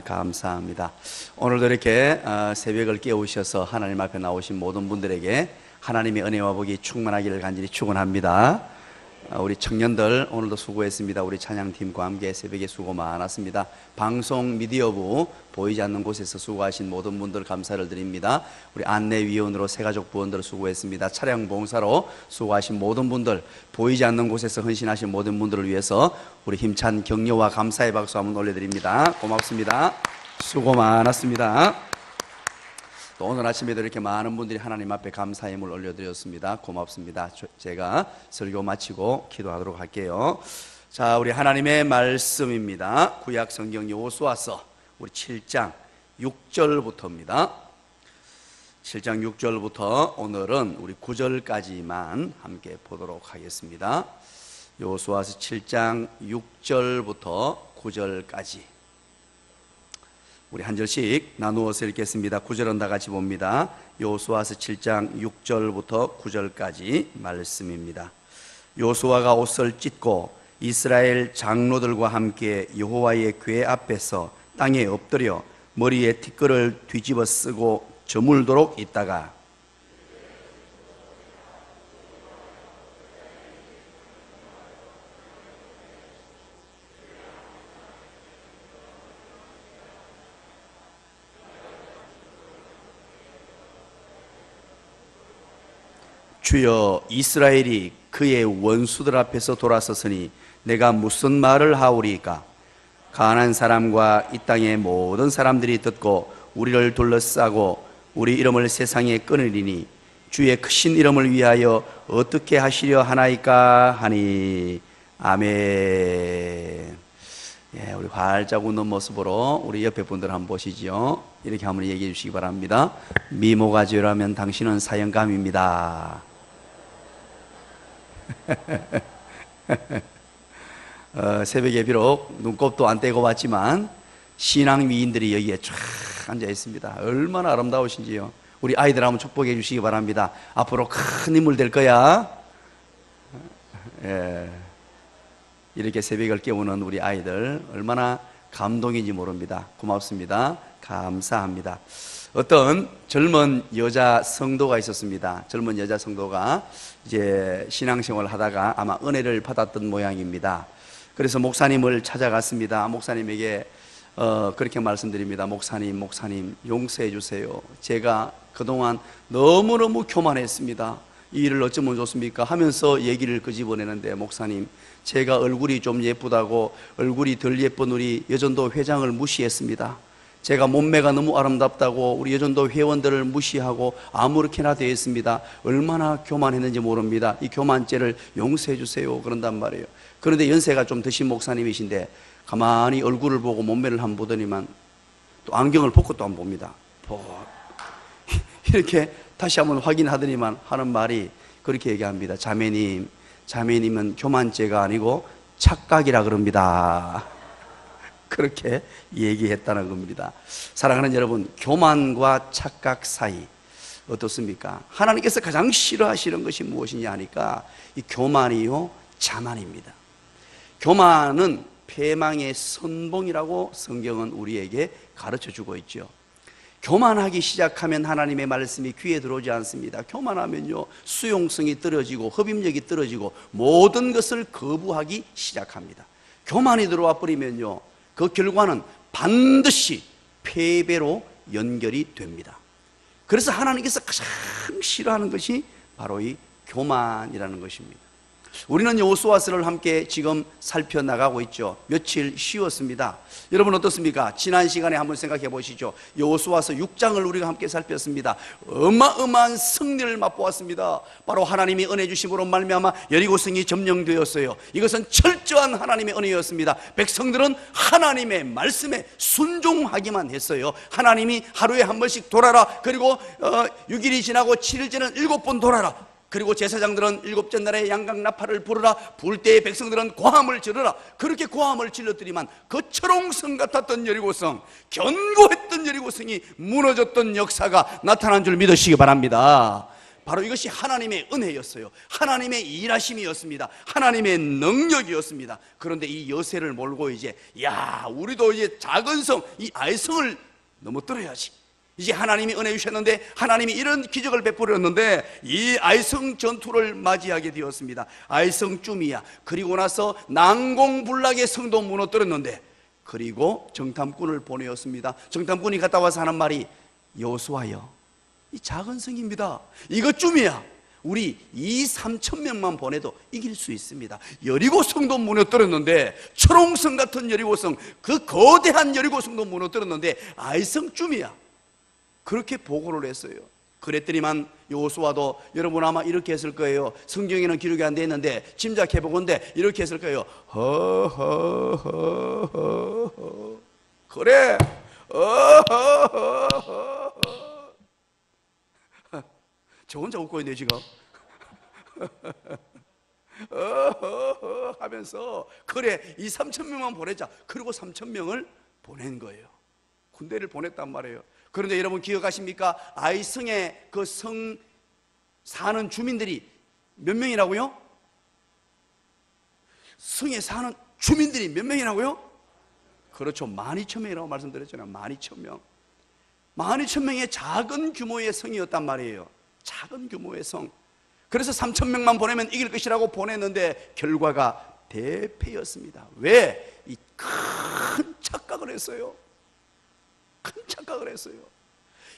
감사합니다. 오늘도 이렇게 새벽을 깨우셔서 하나님 앞에 나오신 모든 분들에게 하나님의 은혜와 복이 충만하기를 간절히 축원합니다. 우리 청년들 오늘도 수고했습니다. 우리 찬양팀과 함께 새벽에 수고 많았습니다. 방송 미디어부 보이지 않는 곳에서 수고하신 모든 분들 감사를 드립니다. 우리 안내위원으로 새가족 부원들 수고했습니다. 차량 봉사로 수고하신 모든 분들, 보이지 않는 곳에서 헌신하신 모든 분들을 위해서 우리 힘찬 격려와 감사의 박수 한번 올려드립니다. 고맙습니다. 수고 많았습니다. 또 오늘 아침에도 이렇게 많은 분들이 하나님 앞에 감사의 힘을 올려드렸습니다. 고맙습니다. 제가 설교 마치고 기도하도록 할게요. 자, 우리 하나님의 말씀입니다. 구약 성경 여호수아서 우리 7장 6절부터입니다. 7장 6절부터 오늘은 우리 9절까지만 함께 보도록 하겠습니다. 여호수아서 7장 6절부터 9절까지 우리 한 절씩 나누어서 읽겠습니다. 9절은 다 같이 봅니다. 여호수아서 7장 6절부터 9절까지 말씀입니다. 여호수아가 옷을 찢고 이스라엘 장로들과 함께 여호와의 궤 앞에서 땅에 엎드려 머리에 티끌을 뒤집어 쓰고 저물도록 있다가 주여, 이스라엘이 그의 원수들 앞에서 돌아섰으니 내가 무슨 말을 하오리까? 가난한 사람과 이 땅의 모든 사람들이 듣고 우리를 둘러싸고 우리 이름을 세상에 끊으리니 주의 크신 이름을 위하여 어떻게 하시려 하나이까 하니. 아멘. 예, 우리 활짝 웃는 모습으로 우리 옆에 분들 한번 보시죠. 이렇게 한번 얘기해 주시기 바랍니다. 미모가 죄라면 당신은 사형감입니다. 새벽에 비록 눈곱도 안 떼고 왔지만 신앙 위인들이 여기에 쫙 앉아 있습니다. 얼마나 아름다우신지요. 우리 아이들 한번 축복해 주시기 바랍니다. 앞으로 큰 인물 될 거야. 예. 이렇게 새벽을 깨우는 우리 아이들 얼마나 감동인지 모릅니다. 고맙습니다. 감사합니다. 어떤 젊은 여자 성도가 있었습니다. 젊은 여자 성도가 이제 신앙생활을 하다가 아마 은혜를 받았던 모양입니다. 그래서 목사님을 찾아갔습니다. 목사님에게 그렇게 말씀드립니다. 목사님 용서해 주세요. 제가 그동안 너무너무 교만했습니다. 이 일을 어쩌면 좋습니까? 하면서 얘기를 끄집어내는데, 목사님, 제가 얼굴이 좀 예쁘다고 얼굴이 덜 예쁜 우리 여전도 회장을 무시했습니다. 제가 몸매가 너무 아름답다고 우리 여전도 회원들을 무시하고 아무렇게나 대했습니다. 얼마나 교만했는지 모릅니다. 이 교만죄를 용서해 주세요. 그런단 말이에요. 그런데 연세가 좀 드신 목사님이신데 가만히 얼굴을 보고 몸매를 한번 보더니만 또 안경을 벗고 또 한번 봅니다. 이렇게 다시 한번 확인하더니만 하는 말이 그렇게 얘기합니다. 자매님은 교만죄가 아니고 착각이라 그럽니다. 그렇게 얘기했다는 겁니다. 사랑하는 여러분, 교만과 착각 사이 어떻습니까? 하나님께서 가장 싫어하시는 것이 무엇이냐 하니까 이 교만이요, 자만입니다. 교만은 패망의 선봉이라고 성경은 우리에게 가르쳐 주고 있죠. 교만하기 시작하면 하나님의 말씀이 귀에 들어오지 않습니다. 교만하면요, 수용성이 떨어지고 흡입력이 떨어지고 모든 것을 거부하기 시작합니다. 교만이 들어와 버리면요, 그 결과는 반드시 패배로 연결이 됩니다. 그래서 하나님께서 가장 싫어하는 것이 바로 이 교만이라는 것입니다. 우리는 여호수아서를 함께 지금 살펴나가고 있죠. 며칠 쉬었습니다. 여러분 어떻습니까? 지난 시간에 한번 생각해 보시죠. 여호수아서 6장을 우리가 함께 살폈습니다. 어마어마한 승리를 맛보았습니다. 바로 하나님이 은혜 주심으로 말미암아 여리고성이 점령되었어요. 이것은 철저한 하나님의 은혜였습니다. 백성들은 하나님의 말씀에 순종하기만 했어요. 하나님이 하루에 한 번씩 돌아라, 그리고 6일이 지나고 7일째는 7번 돌아라, 그리고 제사장들은 7째 날에 양강나팔을 부르라, 부을 때에 백성들은 고함을 지르라. 그렇게 고함을 질렀더니만 그 철옹성 같았던 여리고성, 견고했던 여리고성이 무너졌던 역사가 나타난 줄 믿으시기 바랍니다. 바로 이것이 하나님의 은혜였어요. 하나님의 일하심이었습니다. 하나님의 능력이었습니다. 그런데 이 여세를 몰고 이제 우리도 이제 작은 성, 이 아이성을 넘어뜨려야지. 이제 하나님이 은혜 주셨는데, 하나님이 이런 기적을 베풀었는데 이 아이성 전투를 맞이하게 되었습니다. 아이성 쭈미야. 그리고 나서 난공불락의 성도 무너뜨렸는데, 그리고 정탐꾼을 보내었습니다. 정탐꾼이 갔다 와서 하는 말이, 여호수아여, 이 작은 성입니다. 이것 쯤이야 우리 2-3천 명만 보내도 이길 수 있습니다. 여리고 성도 무너뜨렸는데, 초롱성 같은 여리고성, 그 거대한 여리고성도 무너뜨렸는데 아이성 쯤이야. 그렇게 보고를 했어요. 그랬더니만 여호수아도, 여러분 아마 이렇게 했을 거예요. 성경에는 기록이 안 돼 있는데 짐작해 보건대 이렇게 했을 거예요. 허허허허허. 그래. 저 혼자 웃고 있네 지금. 하면서, 그래 2-3천 명만 보내자. 그리고 3천 명을 보낸 거예요. 군대를 보냈단 말이에요. 그런데 여러분 기억하십니까? 아이성의 그 성 사는 주민들이 몇 명이라고요? 성에 사는 주민들이 몇 명이라고요? 그렇죠, 12,000명이라고 말씀드렸잖아요. 12,000명. 12,000명의 작은 규모의 성이었단 말이에요. 작은 규모의 성. 그래서 3,000명만 보내면 이길 것이라고 보냈는데 결과가 대패였습니다. 왜? 이 큰 착각을 했어요. 큰 착각을 했어요.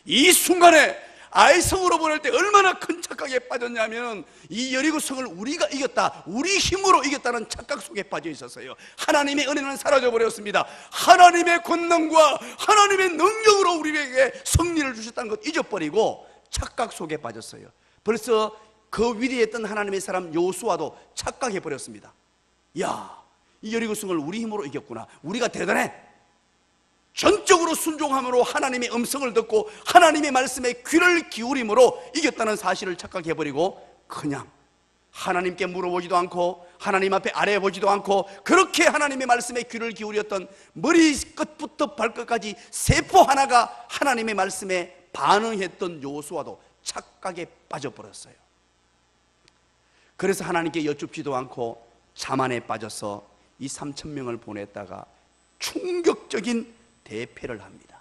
이 순간에 아이성으로 보낼 때 얼마나 큰 착각에 빠졌냐면, 이 여리고성을 우리가 이겼다, 우리 힘으로 이겼다는 착각 속에 빠져 있었어요. 하나님의 은혜는 사라져 버렸습니다. 하나님의 권능과 하나님의 능력으로 우리에게 승리를 주셨다는 것 잊어버리고 착각 속에 빠졌어요. 벌써 그 위대에 있던 하나님의 사람 여호수아도 착각해 버렸습니다. 이 여리고성을 우리 힘으로 이겼구나, 우리가 대단해. 전적으로 순종함으로 하나님의 음성을 듣고 하나님의 말씀에 귀를 기울임으로 이겼다는 사실을 착각해버리고 그냥 하나님께 물어보지도 않고 하나님 앞에 아뢰보지도 않고 그렇게 하나님의 말씀에 귀를 기울였던 머리끝부터 발끝까지 세포 하나가 하나님의 말씀에 반응했던 여호수아도 착각에 빠져버렸어요. 그래서 하나님께 여쭙지도 않고 자만에 빠져서 이 3천 명을 보냈다가 충격적인 대패를 합니다.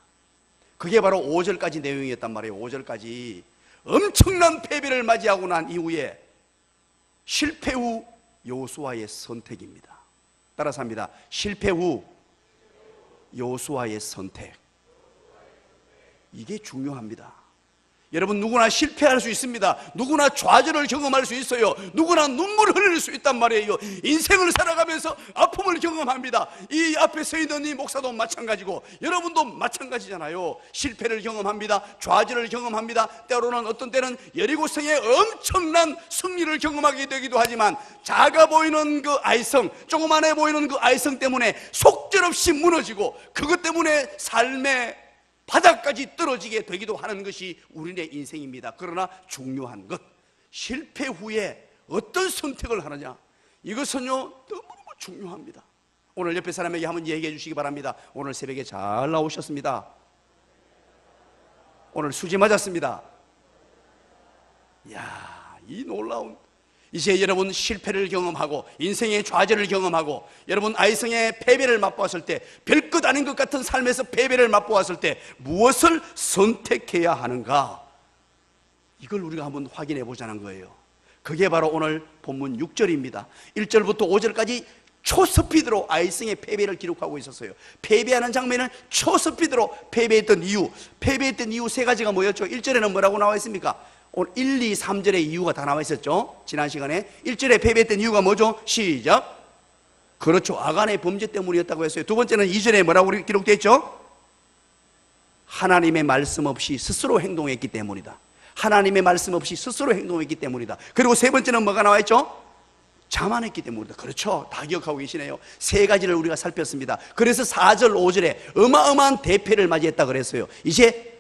그게 바로 5절까지 내용이었단 말이에요. 5절까지 엄청난 패배를 맞이하고 난 이후에 실패 후 여호수아의 선택입니다. 따라서 합니다. 실패 후 여호수아의 선택. 이게 중요합니다. 여러분, 누구나 실패할 수 있습니다. 누구나 좌절을 경험할 수 있어요. 누구나 눈물을 흘릴 수 있단 말이에요. 인생을 살아가면서 아픔을 경험합니다. 이 앞에 서 있는 이 목사도 마찬가지고 여러분도 마찬가지잖아요. 실패를 경험합니다. 좌절을 경험합니다. 때로는 어떤 때는 여리고성의 엄청난 승리를 경험하게 되기도 하지만 작아 보이는 그 아이성, 조그만해 보이는 그 아이성 때문에 속절없이 무너지고 그것 때문에 삶의 바닥까지 떨어지게 되기도 하는 것이 우리의 인생입니다. 그러나 중요한 것, 실패 후에 어떤 선택을 하느냐, 이것은요 너무너무 중요합니다. 오늘 옆에 사람에게 한번 얘기해 주시기 바랍니다. 오늘 새벽에 잘 나오셨습니다. 오늘 수지 맞았습니다. 이 놀라운, 이제 여러분 실패를 경험하고 인생의 좌절을 경험하고 여러분 아이성의 패배를 맛보았을 때, 별것 아닌 것 같은 삶에서 패배를 맛보았을 때 무엇을 선택해야 하는가, 이걸 우리가 한번 확인해 보자는 거예요. 그게 바로 오늘 본문 6절입니다 1절부터 5절까지 초스피드로 아이성의 패배를 기록하고 있었어요. 패배하는 장면을 초스피드로 패배했던 이유 세 가지가 뭐였죠? 1절에는 뭐라고 나와 있습니까? 오늘 1, 2, 3절의 이유가 다 나와 있었죠. 지난 시간에 1절에 패배했던 이유가 뭐죠? 시작. 그렇죠, 아간의 범죄 때문이었다고 했어요. 두 번째는 2절에 뭐라고 기록되어 있죠? 하나님의 말씀 없이 스스로 행동했기 때문이다. 하나님의 말씀 없이 스스로 행동했기 때문이다. 그리고 세 번째는 뭐가 나와 있죠? 자만했기 때문이다. 그렇죠, 다 기억하고 계시네요. 세 가지를 우리가 살폈습니다. 그래서 4절, 5절에 어마어마한 대패를 맞이했다 그랬어요. 이제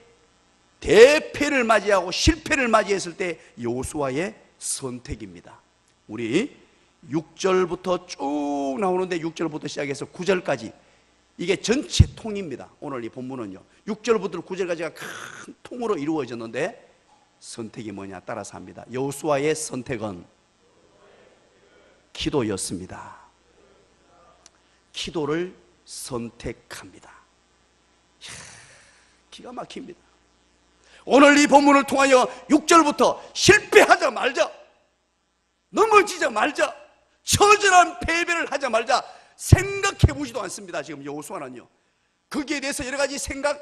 대패를 맞이하고 실패를 맞이했을 때 여호수아의 선택입니다. 우리 6절부터 쭉 나오는데 6절부터 시작해서 9절까지 이게 전체 통입니다. 오늘 이 본문은요 6절부터 9절까지가 큰 통으로 이루어졌는데 선택이 뭐냐? 따라서 합니다. 여호수아의 선택은 기도였습니다. 기도를 선택합니다. 이야, 기가 막힙니다. 오늘 이 본문을 통하여 6절부터 실패하자 말자, 넘어지자 말자, 처절한 패배를 하자 말자 생각해 보지도 않습니다. 지금 여호수아는요, 거기에 대해서 여러 가지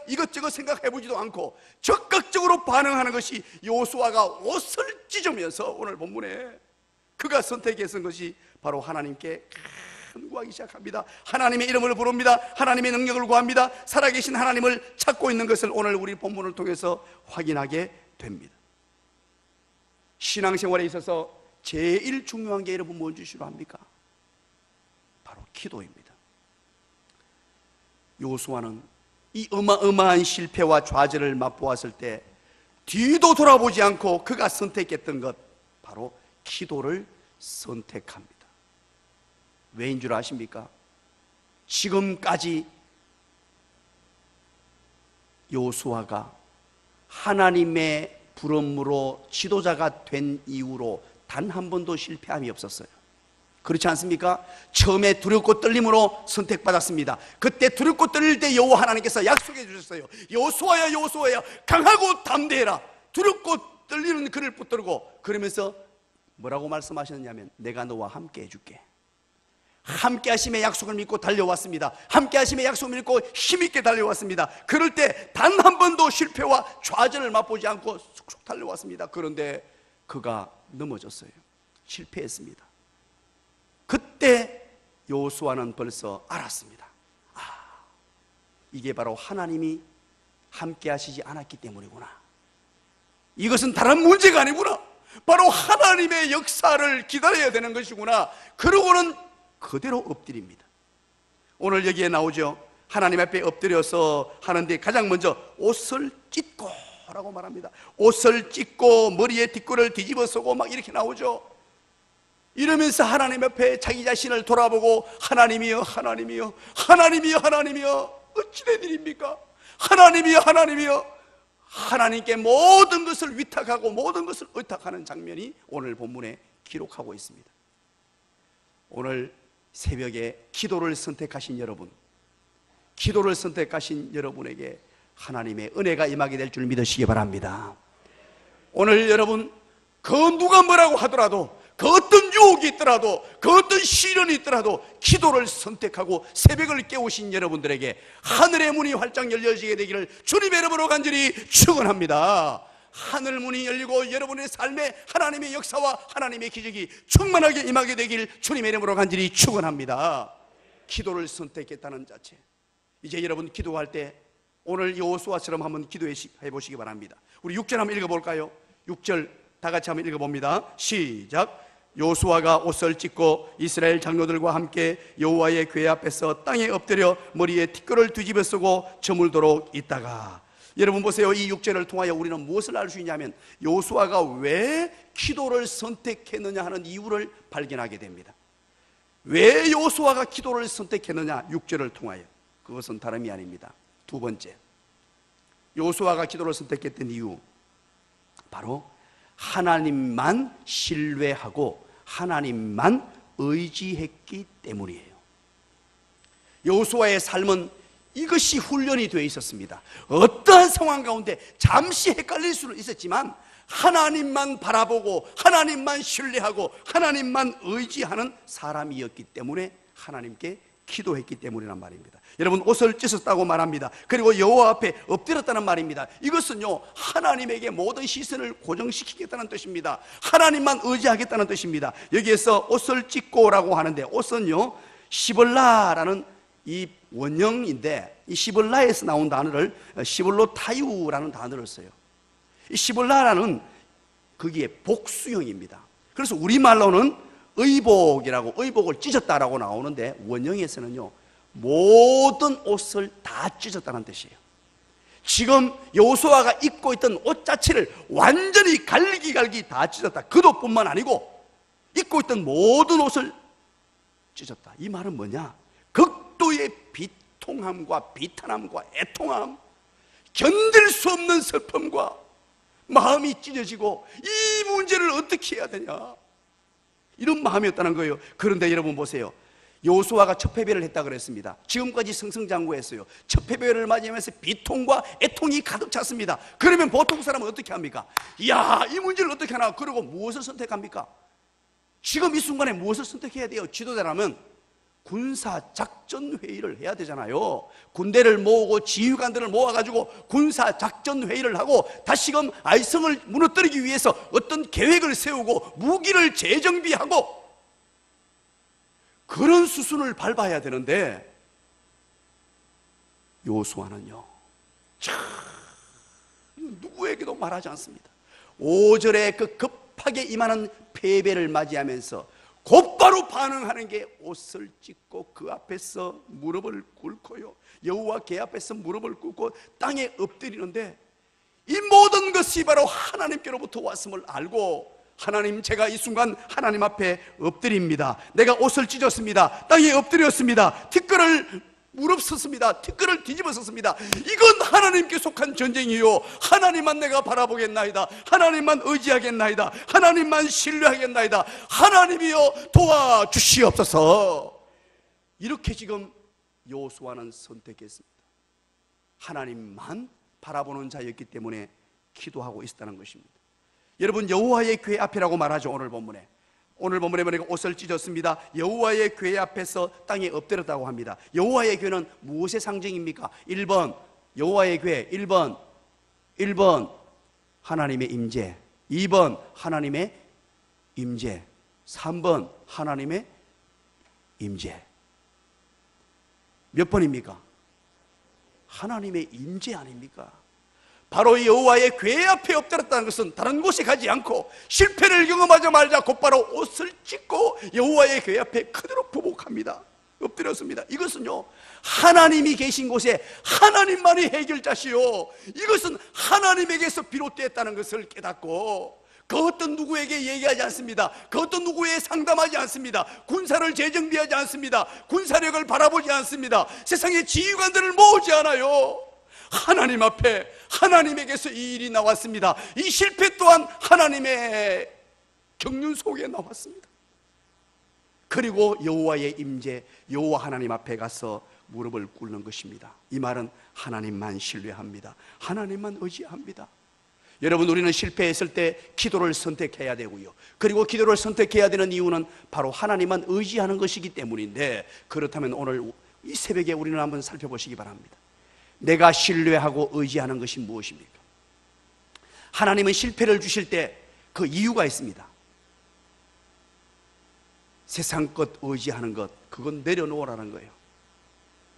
이것저것 생각해 보지도 않고 적극적으로 반응하는 것이 여호수아가 옷을 찢으면서 오늘 본문에 그가 선택했던 것이 바로 하나님께 간구하기 시작합니다. 하나님의 이름을 부릅니다. 하나님의 능력을 구합니다. 살아계신 하나님을 찾고 있는 것을 오늘 우리 본문을 통해서 확인하게 됩니다. 신앙생활에 있어서 제일 중요한 게 여러분 뭔지 아십니까? 바로 기도입니다. 여호수아는 이 어마어마한 실패와 좌절을 맛보았을 때 뒤도 돌아보지 않고 그가 선택했던 것, 바로 기도를 선택합니다. 왜인 줄 아십니까? 지금까지 여호수아가 하나님의 부름으로 지도자가 된 이후로 단 한 번도 실패함이 없었어요. 그렇지 않습니까? 처음에 두렵고 떨림으로 선택받았습니다. 그때 두렵고 떨릴 때 여호와 하나님께서 약속해 주셨어요. 여호수아야, 여호수아야, 강하고 담대해라. 두렵고 떨리는 그를 붙들고, 그러면서 뭐라고 말씀하셨냐면, 내가 너와 함께 해줄게. 함께 하심의 약속을 믿고 달려왔습니다. 함께 하심의 약속을 믿고 힘있게 달려왔습니다. 그럴 때 단 한 번도 실패와 좌절을 맛보지 않고 쑥쑥 달려왔습니다. 그런데 그가 넘어졌어요. 실패했습니다. 그때 여호수아는 벌써 알았습니다. 이게 바로 하나님이 함께 하시지 않았기 때문이구나. 이것은 다른 문제가 아니구나. 바로 하나님의 역사를 기다려야 되는 것이구나. 그러고는 그대로 엎드립니다. 오늘 여기에 나오죠. 하나님 앞에 엎드려서 하는데 가장 먼저 옷을 찢고 라고 말합니다. 옷을 찢고 머리에 뒷골을 뒤집어 쓰고 막 이렇게 나오죠. 이러면서 하나님 앞에 자기 자신을 돌아보고, 하나님이여, 하나님이여, 하나님이여, 하나님이여, 어찌 된 일입니까? 하나님이여, 하나님이여, 하나님께 모든 것을 위탁하고 모든 것을 의탁하는 장면이 오늘 본문에 기록하고 있습니다. 오늘 새벽에 기도를 선택하신 여러분, 기도를 선택하신 여러분에게 하나님의 은혜가 임하게 될 줄 믿으시기 바랍니다. 오늘 여러분, 그 누가 뭐라고 하더라도, 그 어떤 유혹이 있더라도, 그 어떤 시련이 있더라도 기도를 선택하고 새벽을 깨우신 여러분들에게 하늘의 문이 활짝 열려지게 되기를 주님의 이름으로 간절히 축원합니다. 하늘 문이 열리고 여러분의 삶에 하나님의 역사와 하나님의 기적이 충만하게 임하게 되길 주님의 이름으로 간절히 축원합니다. 기도를 선택했다는 자체, 이제 여러분 기도할 때 오늘 여호수아처럼 한번 기도해 보시기 바랍니다. 우리 6절 한번 읽어볼까요? 6절 다 같이 한번 읽어봅니다. 시작. 여호수아가 옷을 찢고 이스라엘 장로들과 함께 여호와의 궤 앞에서 땅에 엎드려 머리에 티끌을 뒤집어 쓰고 저물도록 있다가, 여러분 보세요. 이 6절을 통하여 우리는 무엇을 알 수 있냐면 여호수아가 왜 기도를 선택했느냐 하는 이유를 발견하게 됩니다. 왜 여호수아가 기도를 선택했느냐? 6절을 통하여. 그것은 다름이 아닙니다. 두 번째, 여호수아가 기도를 선택했던 이유, 바로 하나님만 신뢰하고 하나님만 의지했기 때문이에요. 여호수아의 삶은 이것이 훈련이 되어 있었습니다. 어떠한 상황 가운데 잠시 헷갈릴 수는 있었지만 하나님만 바라보고 하나님만 신뢰하고 하나님만 의지하는 사람이었기 때문에 하나님께 기도했기 때문이란 말입니다. 여러분, 옷을 찢었다고 말합니다. 그리고 여호와 앞에 엎드렸다는 말입니다. 이것은요, 하나님에게 모든 시선을 고정시키겠다는 뜻입니다. 하나님만 의지하겠다는 뜻입니다. 여기에서 옷을 찢고라고 하는데, 옷은요 시볼라라는 이 원형인데, 이 시볼라에서 나온 단어를 시볼로타유라는 단어를 써요. 이 시볼라라는 거기에 복수형입니다. 그래서 우리말로는 의복이라고, 의복을 찢었다라고 나오는데 원형에서는요 모든 옷을 다 찢었다는 뜻이에요. 지금 여호수아가 입고 있던 옷 자체를 완전히 갈기갈기 다 찢었다. 그것뿐만 아니고 입고 있던 모든 옷을 찢었다. 이 말은 뭐냐? 극도의 비통함과 비탄함과 애통함, 견딜 수 없는 슬픔과 마음이 찢어지고 이 문제를 어떻게 해야 되냐, 이런 마음이었다는 거예요. 그런데 여러분 보세요. 여호수아가 첫 패배를 했다 그랬습니다. 지금까지 승승장구했어요. 첫 패배를 맞이하면서 비통과 애통이 가득 찼습니다. 그러면 보통 사람은 어떻게 합니까? 이야, 이 문제를 어떻게 하나? 그러고 무엇을 선택합니까? 지금 이 순간에 무엇을 선택해야 돼요? 지도자라면 군사작전회의를 해야 되잖아요. 군대를 모으고 지휘관들을 모아가지고 군사작전회의를 하고 다시금 아이성을 무너뜨리기 위해서 어떤 계획을 세우고 무기를 재정비하고 그런 수순을 밟아야 되는데, 여호수아는요, 누구에게도 말하지 않습니다. 5절에 그 급하게 임하는 패배를 맞이하면서 곧바로 반응하는 게 옷을 찢고 그 앞에서 무릎을 꿇고요, 여호와 궤 앞에서 무릎을 꿇고 땅에 엎드리는데, 이 모든 것이 바로 하나님께로부터 왔음을 알고, 하나님, 제가 이 순간 하나님 앞에 엎드립니다. 내가 옷을 찢었습니다. 땅에 엎드렸습니다. 티끌을 무릅쓰습니다. 티끌을 뒤집어쓰습니다. 이건 하나님께 속한 전쟁이요, 하나님만 내가 바라보겠나이다. 하나님만 의지하겠나이다. 하나님만 신뢰하겠나이다. 하나님이여 도와주시옵소서. 이렇게 지금 여호수아는 선택했습니다. 하나님만 바라보는 자였기 때문에 기도하고 있었다는 것입니다. 여러분, 여호와의 궤 앞이라고 말하죠. 오늘 본문에 보니까 옷을 찢었습니다. 여호와의 궤 앞에서 땅에 엎드렸다고 합니다. 여호와의 궤는 무엇의 상징입니까? 1번 여호와의 궤, 1번 하나님의 임재, 2번 하나님의 임재, 3번 하나님의 임재. 몇 번입니까? 하나님의 임재 아닙니까? 바로 여호와의 궤 앞에 엎드렸다는 것은 다른 곳에 가지 않고 실패를 경험하자마자 곧바로 옷을 찢고 여호와의 궤 앞에 그대로 부복합니다. 엎드렸습니다. 이것은요, 하나님이 계신 곳에 하나님만이 해결자시요, 이것은 하나님에게서 비롯되었다는 것을 깨닫고, 그 어떤 누구에게 얘기하지 않습니다. 그 어떤 누구에 상담하지 않습니다. 군사를 재정비하지 않습니다. 군사력을 바라보지 않습니다. 세상의 지휘관들을 모으지 않아요. 하나님 앞에, 하나님에게서 이 일이 나왔습니다. 이 실패 또한 하나님의 경륜 속에 나왔습니다. 그리고 여호와의 임재, 여호와 하나님 앞에 가서 무릎을 꿇는 것입니다. 이 말은 하나님만 신뢰합니다. 하나님만 의지합니다. 여러분, 우리는 실패했을 때 기도를 선택해야 되고요, 그리고 기도를 선택해야 되는 이유는 바로 하나님만 의지하는 것이기 때문인데, 그렇다면 오늘 이 새벽에 우리는 한번 살펴보시기 바랍니다. 내가 신뢰하고 의지하는 것이 무엇입니까? 하나님은 실패를 주실 때 그 이유가 있습니다. 세상 것 의지하는 것, 그건 내려놓으라는 거예요.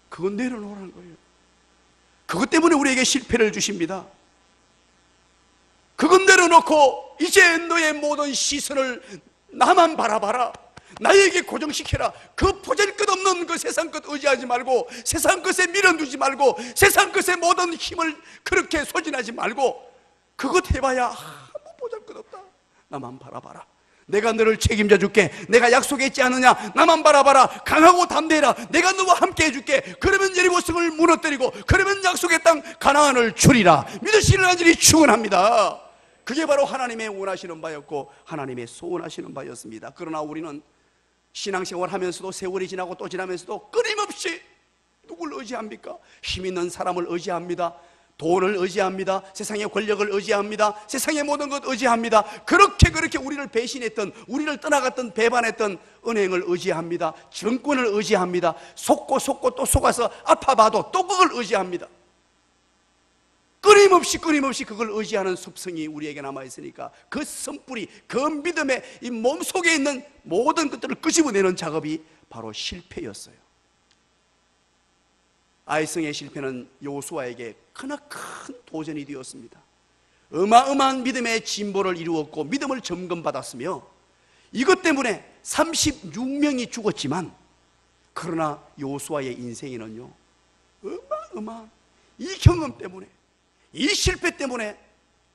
그건 내려놓으라는 거예요. 그것 때문에 우리에게 실패를 주십니다. 그건 내려놓고 이제 너의 모든 시선을 나만 바라봐라, 나에게 고정시켜라. 그 보잘것없는 그 세상 것 의지하지 말고, 세상 것에 밀어두지 말고, 세상 것에 모든 힘을 그렇게 소진하지 말고, 그것 해봐야 아무 보잘것없다. 나만 바라봐라. 내가 너를 책임져 줄게. 내가 약속했지 않느냐. 나만 바라봐라. 강하고 담대해라. 내가 너와 함께 해줄게. 그러면 여리고성을 무너뜨리고, 그러면 약속의 땅 가나안을 주리라. 믿으시는 자들이 축원합니다. 그게 바로 하나님의 원하시는 바였고 하나님의 소원하시는 바였습니다. 그러나 우리는 신앙생활 하면서도, 세월이 지나고 또 지나면서도 끊임없이 누굴 의지합니까? 힘 있는 사람을 의지합니다. 돈을 의지합니다. 세상의 권력을 의지합니다. 세상의 모든 것 의지합니다. 그렇게 우리를 배신했던, 우리를 떠나갔던, 배반했던 은행을 의지합니다. 정권을 의지합니다. 속고 또 속아서 아파봐도 또 그걸 의지합니다. 끊임없이 그걸 의지하는 습성이 우리에게 남아있으니까, 그 선뿌리, 그 믿음의 이 몸속에 있는 모든 것들을 끄집어내는 작업이 바로 실패였어요. 아이성의 실패는 여호수아에게 크나큰 도전이 되었습니다. 어마어마한 믿음의 진보를 이루었고 믿음을 점검받았으며, 이것 때문에 36명이 죽었지만, 그러나 여호수아의 인생에는요, 어마어마한 이 경험 때문에, 이 실패 때문에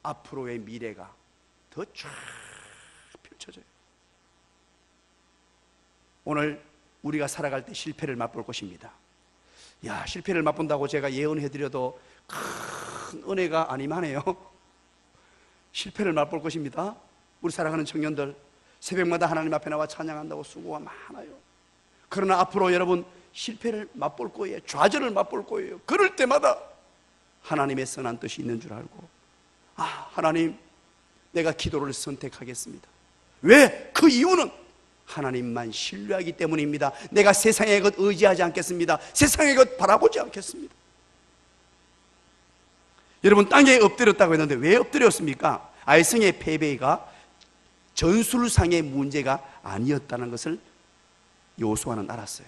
앞으로의 미래가 더 쫙 펼쳐져요. 오늘 우리가 살아갈 때 실패를 맛볼 것입니다. 야, 실패를 맛본다고 제가 예언해드려도 큰 은혜가 아니마네요. 실패를 맛볼 것입니다. 우리 사랑하는 청년들, 새벽마다 하나님 앞에 나와 찬양한다고 수고가 많아요. 그러나 앞으로 여러분 실패를 맛볼 거예요. 좌절을 맛볼 거예요. 그럴 때마다 하나님의 선한 뜻이 있는 줄 알고, 하나님, 내가 기도를 선택하겠습니다. 왜? 그 이유는 하나님만 신뢰하기 때문입니다. 내가 세상의 것 의지하지 않겠습니다. 세상의 것 바라보지 않겠습니다. 여러분, 땅에 엎드렸다고 했는데 왜 엎드렸습니까? 아이성의 패배가 전술상의 문제가 아니었다는 것을 여호수아는 알았어요.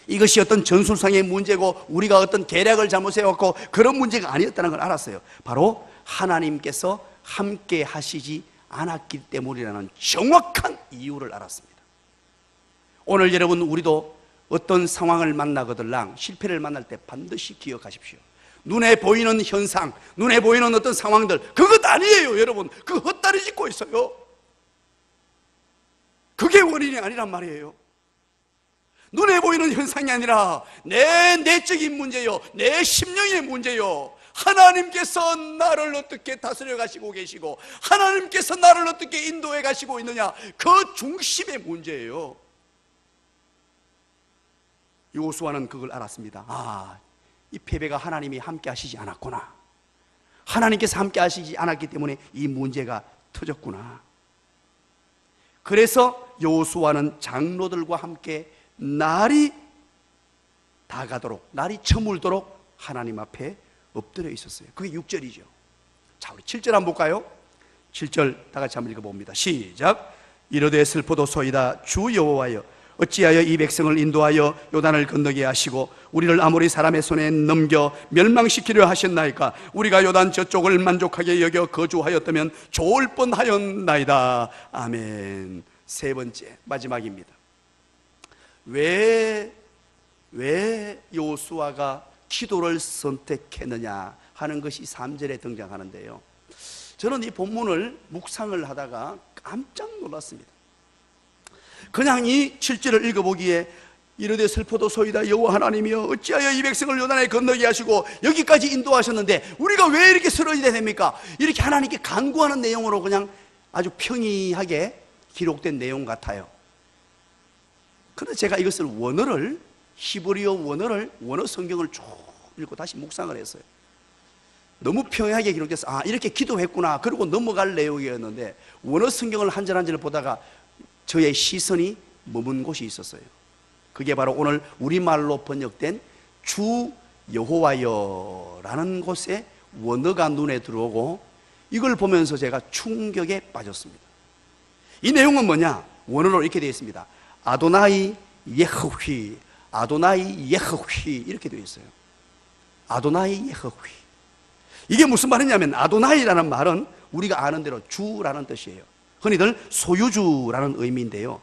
이것이 어떤 전술상의 문제고 우리가 어떤 계략을 잘못해왔고 그런 문제가 아니었다는 걸 알았어요. 바로 하나님께서 함께 하시지 않았기 때문이라는 정확한 이유를 알았습니다. 오늘 여러분, 우리도 어떤 상황을 만나거들랑 실패를 만날 때 반드시 기억하십시오. 눈에 보이는 현상, 눈에 보이는 어떤 상황들, 그것 아니에요. 여러분, 그 헛다리 짚고 있어요. 그게 원인이 아니란 말이에요. 눈에 보이는 현상이 아니라 내 내적인 문제요, 내 심령의 문제요. 하나님께서 나를 어떻게 다스려 가시고 계시고 하나님께서 나를 어떻게 인도해 가시고 있느냐, 그 중심의 문제예요. 여호수아는 그걸 알았습니다. 이 패배가 하나님이 함께 하시지 않았구나. 하나님께서 함께 하시지 않았기 때문에 이 문제가 터졌구나. 그래서 여호수아는 장로들과 함께 날이 다가도록, 날이 저물도록 하나님 앞에 엎드려 있었어요. 그게 6절이죠. 자, 우리 7절 한번 볼까요? 7절 다 같이 한번 읽어봅니다. 시작. 이르되 슬프도소이다 주 여호와여, 어찌하여 이 백성을 인도하여 요단을 건너게 하시고 우리를 아모리 사람의 손에 넘겨 멸망시키려 하셨나이까? 우리가 요단 저쪽을 만족하게 여겨 거주하였다면 좋을 뻔하였나이다. 아멘. 세 번째, 마지막입니다. 왜 여호수아가 기도를 선택했느냐 하는 것이 3절에 등장하는데요, 저는 이 본문을 묵상을 하다가 깜짝 놀랐습니다. 그냥 이 7절을 읽어보기에 이르되 슬퍼도소이다 여호와 하나님이여, 어찌하여 이 백성을 요단에 건너게 하시고 여기까지 인도하셨는데 우리가 왜 이렇게 쓰러지게 됩니까? 이렇게 하나님께 간구하는 내용으로 그냥 아주 평이하게 기록된 내용 같아요. 그런데 제가 이것을 원어를, 히브리어 원어를, 원어 성경을 쭉 읽고 다시 묵상을 했어요. 너무 평이하게 기록돼서 이렇게 기도했구나 그러고 넘어갈 내용이었는데, 원어 성경을 한 절 한 절 보다가 저의 시선이 머문 곳이 있었어요. 그게 바로 오늘 우리말로 번역된 주 여호와여라는 곳에 원어가 눈에 들어오고, 이걸 보면서 제가 충격에 빠졌습니다. 이 내용은 뭐냐? 원어로 이렇게 되어 있습니다. 아도나이 예허휘, 아도나이 예허휘, 이렇게 되어 있어요. 아도나이 예허휘. 이게 무슨 말이냐면, 아도나이라는 말은 우리가 아는 대로 주라는 뜻이에요. 흔히들 소유주라는 의미인데요,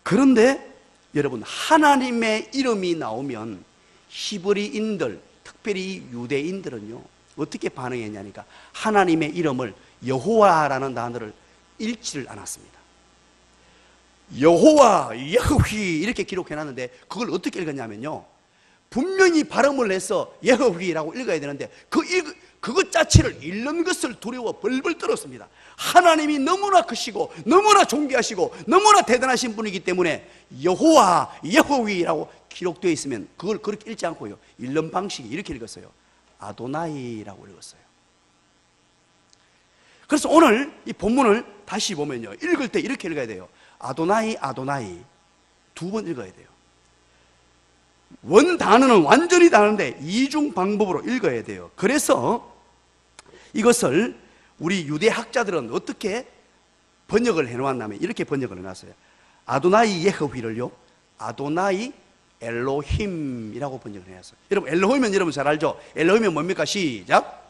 그런데 여러분, 하나님의 이름이 나오면 히브리인들, 특별히 유대인들은요 어떻게 반응했냐니까, 하나님의 이름을 여호와라는 단어를 읽지를 않았습니다. 여호와, 예허휘 이렇게 기록해놨는데 그걸 어떻게 읽었냐면요, 분명히 발음을 해서 예허휘라고 읽어야 되는데 그것 자체를 읽는 것을 두려워 벌벌 떨었습니다. 하나님이 너무나 크시고 너무나 존귀하시고 너무나 대단하신 분이기 때문에 여호와, 예허휘라고 기록되어 있으면 그걸 그렇게 읽지 않고요, 읽는 방식이 이렇게 읽었어요. 아도나이라고 읽었어요. 그래서 오늘 이 본문을 다시 보면요, 읽을 때 이렇게 읽어야 돼요. 아도나이, 아도나이 두 번 읽어야 돼요. 원 단어는 완전히 다른데 이중 방법으로 읽어야 돼요. 그래서 이것을 우리 유대 학자들은 어떻게 번역을 해놓았냐면 이렇게 번역을 해놨어요. 아도나이 예허휘를요, 아도나이 엘로힘이라고 번역을 해놨어요. 여러분, 엘로힘은 여러분 잘 알죠? 엘로힘은 뭡니까? 시작.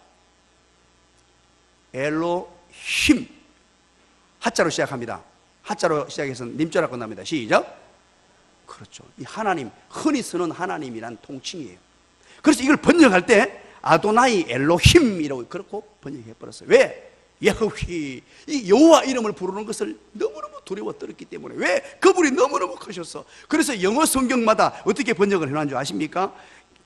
엘로힘, 하자로 시작합니다. 하자로 시작해서 님자로 끝납니다. 시작. 그렇죠. 이 하나님, 흔히 쓰는 하나님이란 통칭이에요. 그래서 이걸 번역할 때 아도나이 엘로힘이라고 그렇게 번역해 버렸어요. 왜? 예허휘, 이 여호와 이름을 부르는 것을 너무너무 두려워 떨었기 때문에. 왜? 그분이 너무너무 크셨어. 그래서 영어 성경마다 어떻게 번역을 해놓은 줄 아십니까?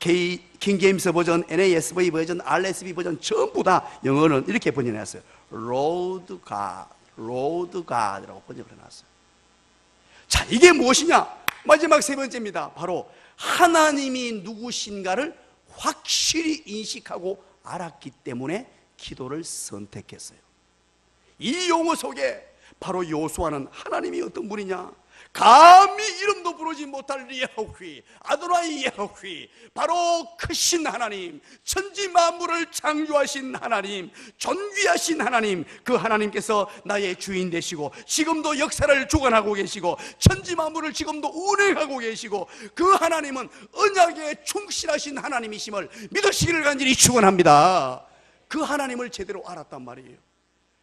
킹 제임스 버전, NASB 버전, RSV 버전 전부 다 영어는 이렇게 번역해놨어요. Lord God, Lord God이라고 번역을 해놨어요. 자, 이게 무엇이냐? 마지막 세 번째입니다. 바로 하나님이 누구신가를 확실히 인식하고 알았기 때문에 기도를 선택했어요. 이 용어 속에 바로 여호수아는 하나님이 어떤 분이냐? 감히 이름도 부르지 못할 예호휘, 아도나이 예호휘, 바로 크신 하나님, 천지 만물을 창조하신 하나님, 존귀하신 하나님, 그 하나님께서 나의 주인 되시고 지금도 역사를 주관하고 계시고 천지 만물을 지금도 운행하고 계시고 그 하나님은 언약에 충실하신 하나님이심을 믿으시기를 간절히 축원합니다. 그 하나님을 제대로 알았단 말이에요.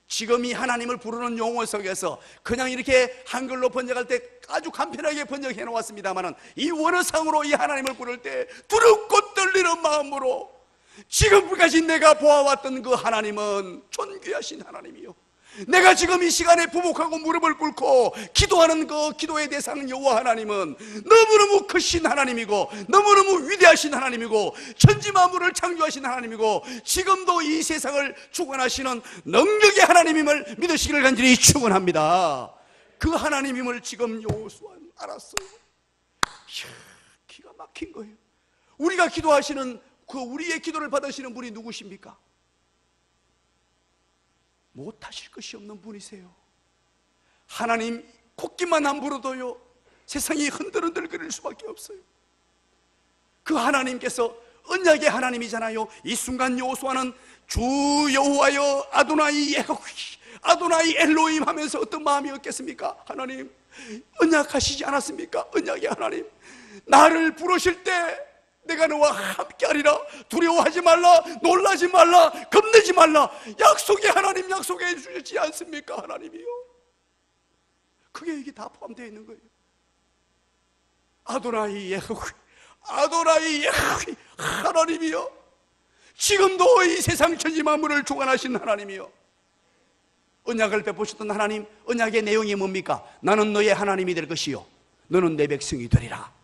지금 이 하나님을 부르는 용어 속에서 그냥 이렇게 한글로 번역할 때 아주 간편하게 번역해 놓았습니다만 이 원어상으로 이 하나님을 부를 때 두렵고 떨리는 마음으로 지금까지 내가 보아왔던 그 하나님은 존귀하신 하나님이요, 내가 지금 이 시간에 부복하고 무릎을 꿇고 기도하는 그 기도의 대상 여호와 하나님은 너무너무 크신 하나님이고 너무너무 위대하신 하나님이고 천지 만물을 창조하신 하나님이고 지금도 이 세상을 주관하시는 능력의 하나님임을 믿으시기를 간절히 축원합니다. 그 하나님임을 지금 여호수아는 알았어요. 이야, 기가 막힌 거예요. 우리가 기도하시는 그 우리의 기도를 받으시는 분이 누구십니까? 못하실 것이 없는 분이세요. 하나님 콧기만 안 불어도요 세상이 흔들흔들거릴 수밖에 없어요. 그 하나님께서 언약의 하나님이잖아요. 이 순간 여호수아는 주 여호와여 아도나이 예호휘, 아도나이 엘로힘 하면서 어떤 마음이었겠습니까? 하나님 언약하시지 않았습니까? 언약의 하나님, 나를 부르실 때 내가 너와 함께하리라, 두려워하지 말라, 놀라지 말라, 겁내지 말라, 약속의 하나님 약속해 주시지 않습니까? 하나님이요, 그게 이게 다 포함되어 있는 거예요. 아도나이 예호휘, 아도나이 예호휘, 하나님이요, 지금도 이 세상 천지 만물을 주관하신 하나님이요, 언약을 베푸셨던 하나님. 언약의 내용이 뭡니까? 나는 너의 하나님이 될 것이요 너는 내 백성이 되리라.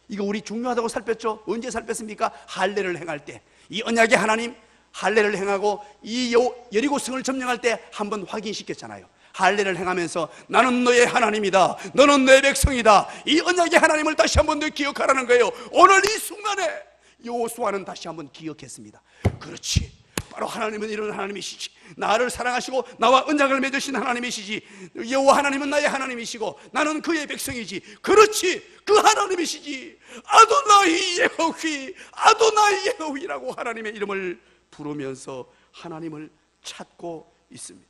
이거 우리 중요하다고 살폈죠? 언제 살폈습니까? 할례를 행할 때 이 언약의 하나님, 할례를 행하고 이 여리고성을 점령할 때 한번 확인시켰잖아요. 할례를 행하면서 나는 너의 하나님이다, 너는 내 백성이다, 이 언약의 하나님을 다시 한번 더 기억하라는 거예요. 오늘 이 순간에 여호수아는 다시 한번 기억했습니다. 그렇지, 바로 하나님은 이런 하나님이시지, 나를 사랑하시고 나와 언약을 맺으신 하나님이시지, 여호와 하나님은 나의 하나님이시고 나는 그의 백성이지, 그렇지, 그 하나님이시지. 아도나이 예호휘, 아도나이 예호휘라고 하나님의 이름을 부르면서 하나님을 찾고 있습니다.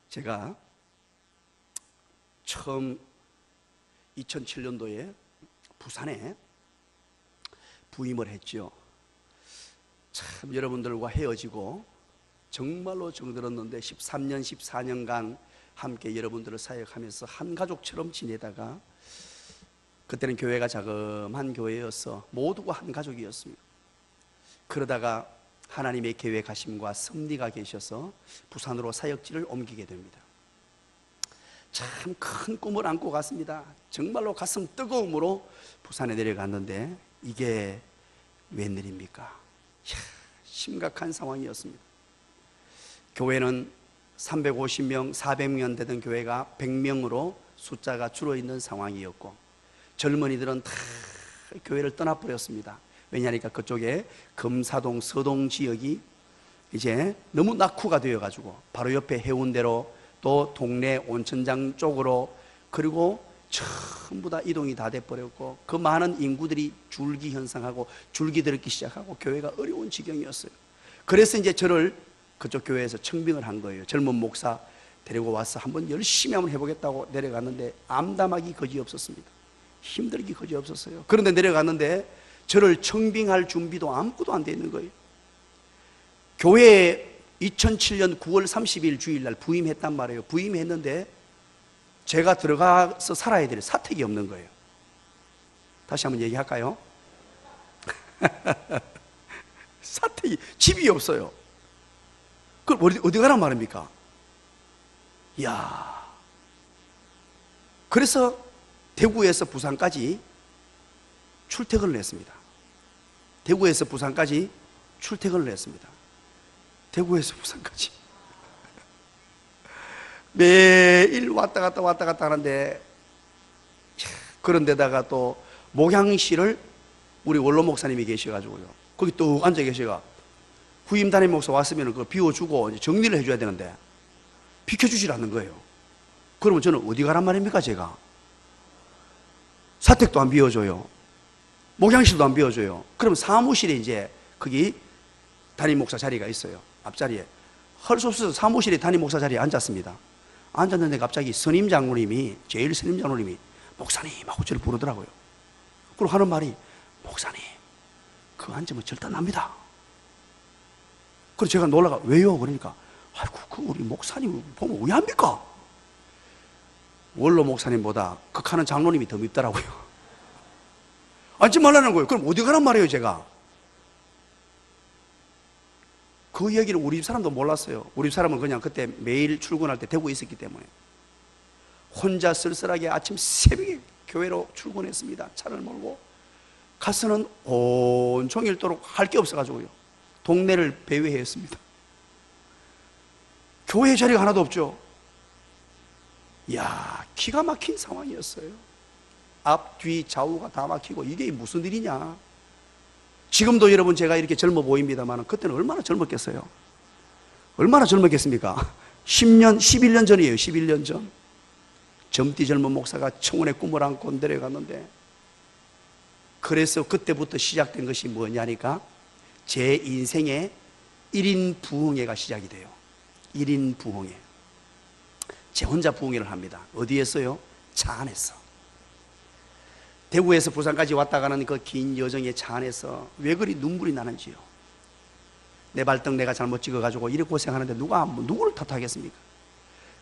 제가 처음 2007년도에 부산에 부임을 했죠. 참 여러분들과 헤어지고 정말로 정들었는데 13년 14년간 함께 여러분들을 사역하면서 한 가족처럼 지내다가, 그때는 교회가 자그마한 교회여서 모두가 한 가족이었습니다. 그러다가 하나님의 계획하심과 섭리가 계셔서 부산으로 사역지를 옮기게 됩니다. 참 큰 꿈을 안고 갔습니다. 정말로 가슴 뜨거움으로 부산에 내려갔는데 이게 웬일입니까? 심각한 상황이었습니다. 교회는 350명, 400명 되던 교회가 100명으로 숫자가 줄어있는 상황이었고 젊은이들은 다 교회를 떠나버렸습니다. 왜냐하니까 그쪽에 금사동, 서동 지역이 이제 너무 낙후가 되어가지고 바로 옆에 해운대로 또 동네 온천장 쪽으로, 그리고 전부 다 이동이 다 돼버렸고 그 많은 인구들이 줄기 현상하고 줄기 들기 시작하고 교회가 어려운 지경이었어요. 그래서 이제 저를 그쪽 교회에서 청빙을 한 거예요. 젊은 목사 데리고 와서 한번 열심히 한번 해보겠다고 내려갔는데 암담하기 거지없었습니다. 힘들기 거지없었어요. 그런데 내려갔는데 저를 청빙할 준비도 아무것도 안 돼 있는 거예요. 교회에 2007년 9월 30일 주일날 부임했단 말이에요. 부임했는데 제가 들어가서 살아야 될 사택이 없는 거예요. 다시 한번 얘기할까요? 사택이, 집이 없어요. 그걸 어디 가란 말입니까? 이야. 그래서 대구에서 부산까지 출퇴근을 했습니다. 대구에서 부산까지 출퇴근을 했습니다. 대구에서 부산까지 매일 왔다 갔다 하는데, 그런데다가 또 목양실을 우리 원로 목사님이 계셔가지고요, 거기 또 앉아 계셔가 후임 담임 목사 왔으면 그거 비워주고 이제 정리를 해줘야 되는데 비켜주질 않는 거예요. 그러면 저는 어디 가란 말입니까? 제가 사택도 안 비워줘요, 목양실도 안 비워줘요. 그러면 사무실에 이제 거기 담임 목사 자리가 있어요. 앞자리에 할 수 없어서 사무실에 담임 목사 자리에 앉았습니다. 앉았는데 갑자기 스님 장로님이, 제일 스님 장로님이 목사님 하고 저를 부르더라고요. 그리고 하는 말이, 목사님 그거 앉으면 절단납니다. 그래서 제가 놀라가, 왜요? 그러니까 아이고 그 우리 목사님 보면 왜 합니까? 원로 목사님보다 극하는 장로님이 더 밉더라고요. 앉지 말라는 거예요. 그럼 어디 가란 말이에요? 제가 그 얘기를 우리 집 사람도 몰랐어요. 우리 집 사람은 그냥 그때 매일 출근할 때 대구에 있었기 때문에 혼자 쓸쓸하게 아침 새벽에 교회로 출근했습니다. 차를 몰고 가서는 온종일도록 할 게 없어가지고요, 동네를 배회했습니다. 교회 자리가 하나도 없죠. 이야, 기가 막힌 상황이었어요. 앞, 뒤, 좌우가 다 막히고, 이게 무슨 일이냐. 지금도 여러분 제가 이렇게 젊어 보입니다만 그때는 얼마나 젊었겠어요? 얼마나 젊었겠습니까? 10년, 11년 전이에요. 11년 전. 젊디 젊은 목사가 청혼의 꿈을 안고 내려갔는데, 그래서 그때부터 시작된 것이 뭐냐니까 제 인생의 1인 부흥회가 시작이 돼요. 1인 부흥회. 제 혼자 부흥회를 합니다. 어디에서요? 차 안에서. 대구에서 부산까지 왔다 가는 그 긴 여정의 차 안에서 왜 그리 눈물이 나는지요. 내 발등 내가 잘못 찍어가지고 이렇게 고생하는데 누구를 탓하겠습니까?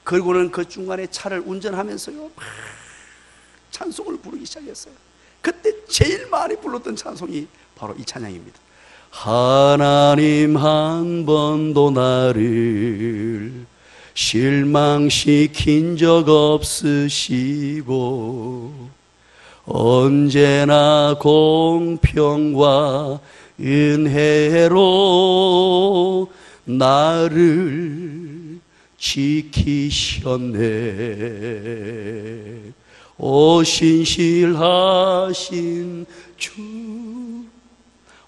그리고는 그 중간에 차를 운전하면서요, 막 찬송을 부르기 시작했어요. 그때 제일 많이 불렀던 찬송이 바로 이 찬양입니다. 하나님 한 번도 나를 실망시킨 적 없으시고 언제나 공평과 은혜로 나를 지키셨네. 오 신실하신 주,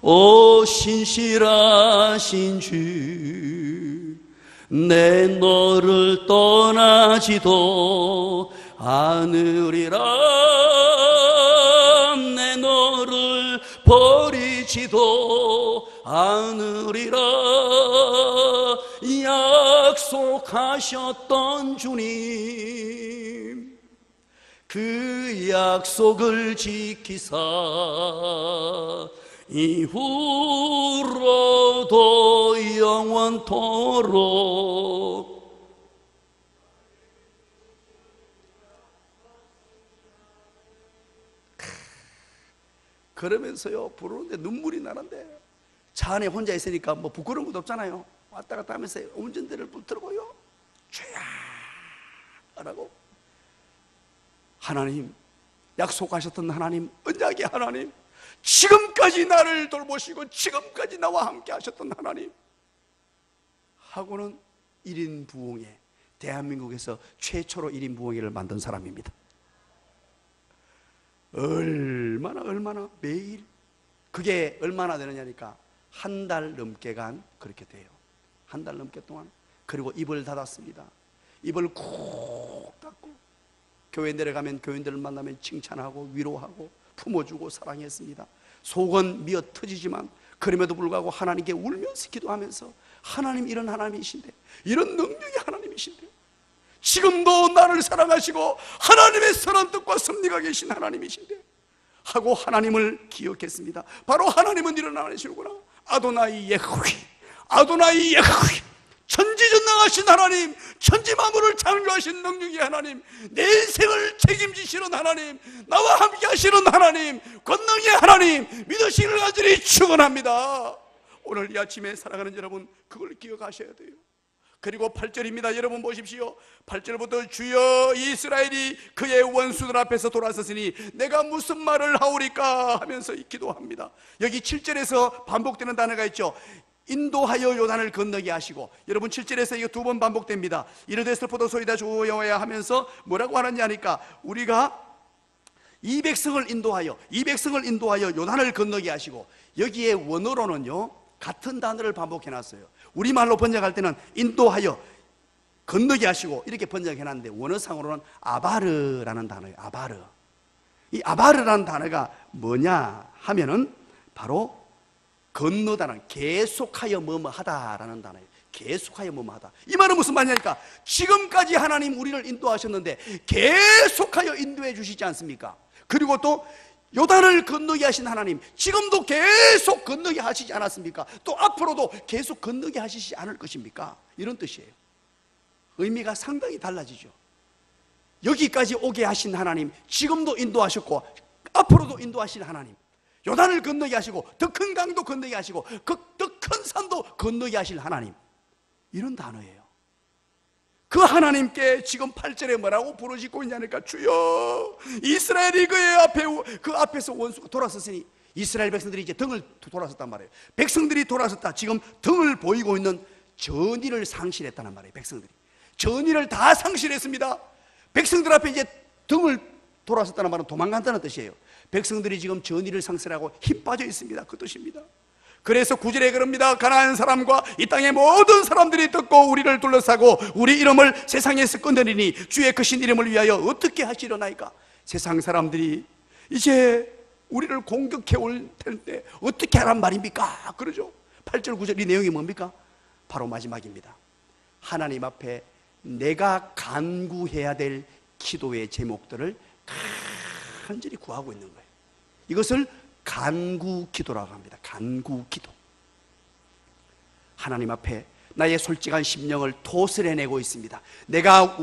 오 신실하신 주, 내 너를 떠나지도 않으리라. 내 너를 버리지도 않으리라. 약속하셨던 주님, 그 약속을 지키사 이후로도 영원토록. 그러면서요 부르는데 눈물이 나는데, 차 안에 혼자 있으니까 뭐 부끄러운 것도 없잖아요. 왔다 갔다 하면서 운전대를 붙들고요, 죄야 라고, 하나님, 약속하셨던 하나님, 언약의 하나님, 지금까지 나를 돌보시고 지금까지 나와 함께 하셨던 하나님 하고는 1인 부흥회, 대한민국에서 최초로 1인 부흥회를 만든 사람입니다. 얼마나 매일, 그게 얼마나 되느냐니까 한 달 넘게 간, 그렇게 돼요. 한 달 넘게 동안. 그리고 입을 닫았습니다. 입을 쿡 닫고 교회 내려가면 교인들을 만나면 칭찬하고 위로하고 품어주고 사랑했습니다. 속은 미어 터지지만 그럼에도 불구하고 하나님께 울면서 기도하면서, 하나님 이런 하나님이신데, 이런 능력의 하나님이신데, 지금도 나를 사랑하시고 하나님의 선한 뜻과 섭리가 계신 하나님이신데 하고 하나님을 기억했습니다. 바로 하나님은 이런 하나님이시구나. 아도나이 예후위, 아도나이 예후위, 천지전능하신 하나님, 천지만물을 창조하신 능력의 하나님, 내 인생을 책임지시는 하나님, 나와 함께 하시는 하나님, 권능의 하나님 믿으시기를 간절히 축원합니다. 오늘 이 아침에 사랑하는 여러분, 그걸 기억하셔야 돼요. 그리고 8절입니다. 여러분 보십시오. 8절부터 주여 이스라엘이 그의 원수들 앞에서 돌아섰으니 내가 무슨 말을 하오리까 하면서 기도합니다. 여기 7절에서 반복되는 단어가 있죠. 인도하여 요단을 건너게 하시고, 여러분 7절에서 이거 2번 반복됩니다. 이르되 슬퍼도소이다 주 여호와야 하면서 뭐라고 하느냐 하니까 우리가 이 백성을 인도하여 요단을 건너게 하시고, 여기에 원어로는요 같은 단어를 반복해 놨어요. 우리말로 번역할 때는 인도하여 건너게 하시고 이렇게 번역해 놨는데, 원어상으로는 아바르라는 단어예요. 아바르. 이 아바르라는 단어가 뭐냐 하면은 바로 건너다는, 계속하여 뭐뭐 하다라는 단어예요. 계속하여 뭐뭐 하다. 이 말은 무슨 말이냐니까 지금까지 하나님 우리를 인도하셨는데 계속하여 인도해 주시지 않습니까? 그리고 또 요단을 건너게 하신 하나님 지금도 계속 건너게 하시지 않았습니까? 또 앞으로도 계속 건너게 하시지 않을 것입니까? 이런 뜻이에요. 의미가 상당히 달라지죠. 여기까지 오게 하신 하나님, 지금도 인도하셨고 앞으로도 인도하실 하나님, 요단을 건너게 하시고 더 큰 강도 건너게 하시고 더 큰 산도 건너게 하실 하나님, 이런 단어예요. 그 하나님께 지금 8절에 뭐라고 부르짖고 있냐니까 주여 이스라엘이 그 앞에서 원수가 돌아섰으니, 이스라엘 백성들이 이제 등을 돌아섰단 말이에요. 백성들이 돌아섰다. 지금 등을 보이고 있는 전의를 상실했다는 말이에요. 백성들이 전의를 다 상실했습니다. 백성들 앞에 이제 등을 돌아섰다는 말은 도망간다는 뜻이에요. 백성들이 지금 전의를 상실하고 힘 빠져 있습니다. 그 뜻입니다. 그래서 9절에 그럽니다. 가나안 사람과 이 땅의 모든 사람들이 듣고 우리를 둘러싸고 우리 이름을 세상에서 끊으리니 주의 크신 이름을 위하여 어떻게 하시려나이까. 세상 사람들이 이제 우리를 공격해 올 텐데 어떻게 하란 말입니까? 그러죠. 8절 9절 이 내용이 뭡니까? 바로 마지막입니다. 하나님 앞에 내가 간구해야 될 기도의 제목들을 간절히 구하고 있는 거예요. 이것을 간구 기도라고 합니다. 간구 기도. 하나님 앞에 나의 솔직한 심령을 토설해내고 있습니다. 내가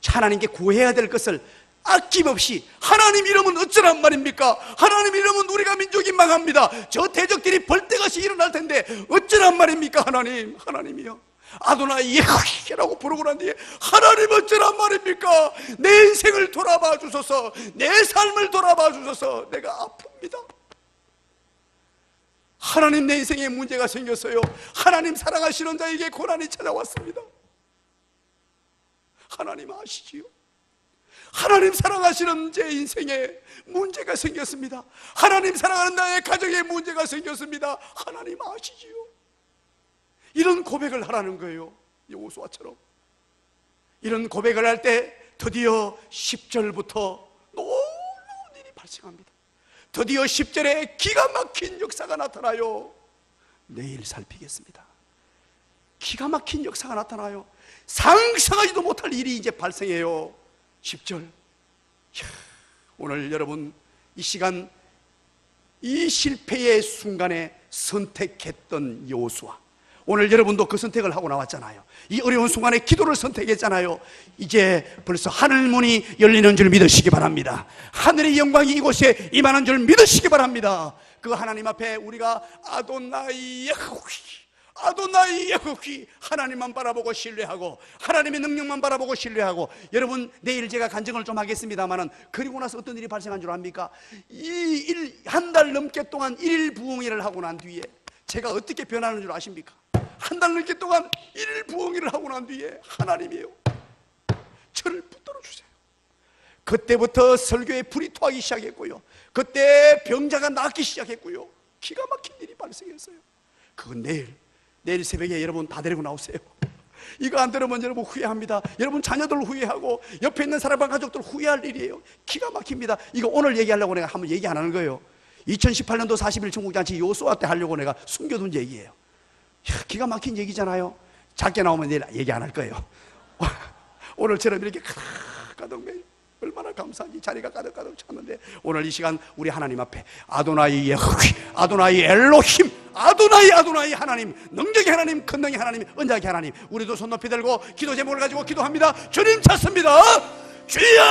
하나님께 구해야 될 것을 아낌없이, 하나님 이름은 어쩌란 말입니까? 하나님 이름은 우리가 민족이 망합니다. 저 대적들이 벌떼같이 일어날 텐데 어쩌란 말입니까? 하나님이요, 아도나이 예호라고 부르고 난 뒤에 하나님 어쩌란 말입니까? 내 인생을 돌아봐 주소서, 내 삶을 돌아봐 주소서. 내가 아픕니다. 하나님 내 인생에 문제가 생겼어요. 하나님 사랑하시는 자에게 고난이 찾아왔습니다. 하나님 아시지요? 하나님 사랑하시는 제 인생에 문제가 생겼습니다. 하나님 사랑하는 나의 가정에 문제가 생겼습니다. 하나님 아시지요? 이런 고백을 하라는 거예요. 여호수아처럼. 이런 고백을 할 때 드디어 10절부터 놀라운 일이 발생합니다. 드디어 10절에 기가 막힌 역사가 나타나요. 내일 살피겠습니다. 기가 막힌 역사가 나타나요. 상상하지도 못할 일이 이제 발생해요. 10절. 오늘 여러분 이 시간, 이 실패의 순간에 선택했던 여호수아, 오늘 여러분도 그 선택을 하고 나왔잖아요. 이 어려운 순간에 기도를 선택했잖아요. 이제 벌써 하늘문이 열리는 줄 믿으시기 바랍니다. 하늘의 영광이 이곳에 임하는 줄 믿으시기 바랍니다. 그 하나님 앞에 우리가 아도나이 야훼, 하나님만 바라보고 신뢰하고 하나님의 능력만 바라보고 신뢰하고. 여러분 내일 제가 간증을 좀 하겠습니다만은, 그리고 나서 어떤 일이 발생한 줄 압니까? 한 달 넘게 동안 1일 부흥회를 하고 난 뒤에 제가 어떻게 변하는 줄 아십니까? 한 달 넘게 동안 1일 부흥회를 하고 난 뒤에 하나님이요, 저를 붙들어 주세요. 그때부터 설교에 불이 토하기 시작했고요. 그때 병자가 낫기 시작했고요. 기가 막힌 일이 발생했어요. 그건 내일 새벽에 여러분 다 데리고 나오세요. 이거 안 들으면 여러분 후회합니다. 여러분 자녀들 후회하고 옆에 있는 사람과 가족들 후회할 일이에요. 기가 막힙니다. 이거 오늘 얘기하려고 내가 한번 얘기 안 하는 거예요. 2018년도 40일 천국잔치 요수아 때 하려고 내가 숨겨둔 얘기예요. 기가 막힌 얘기잖아요. 작게 나오면 내일 얘기 안 할 거예요. 오늘처럼 이렇게 가득 매일 얼마나 감사한지 자리가 가득가득 찼는데, 오늘 이 시간 우리 하나님 앞에 아도나이 예호휘, 아도나이 엘로힘, 아도나이 하나님, 능력의 하나님, 권능의 하나님, 은장의 하나님, 우리도 손 높이 들고 기도 제목을 가지고 기도합니다. 주님 찾습니다. 주여!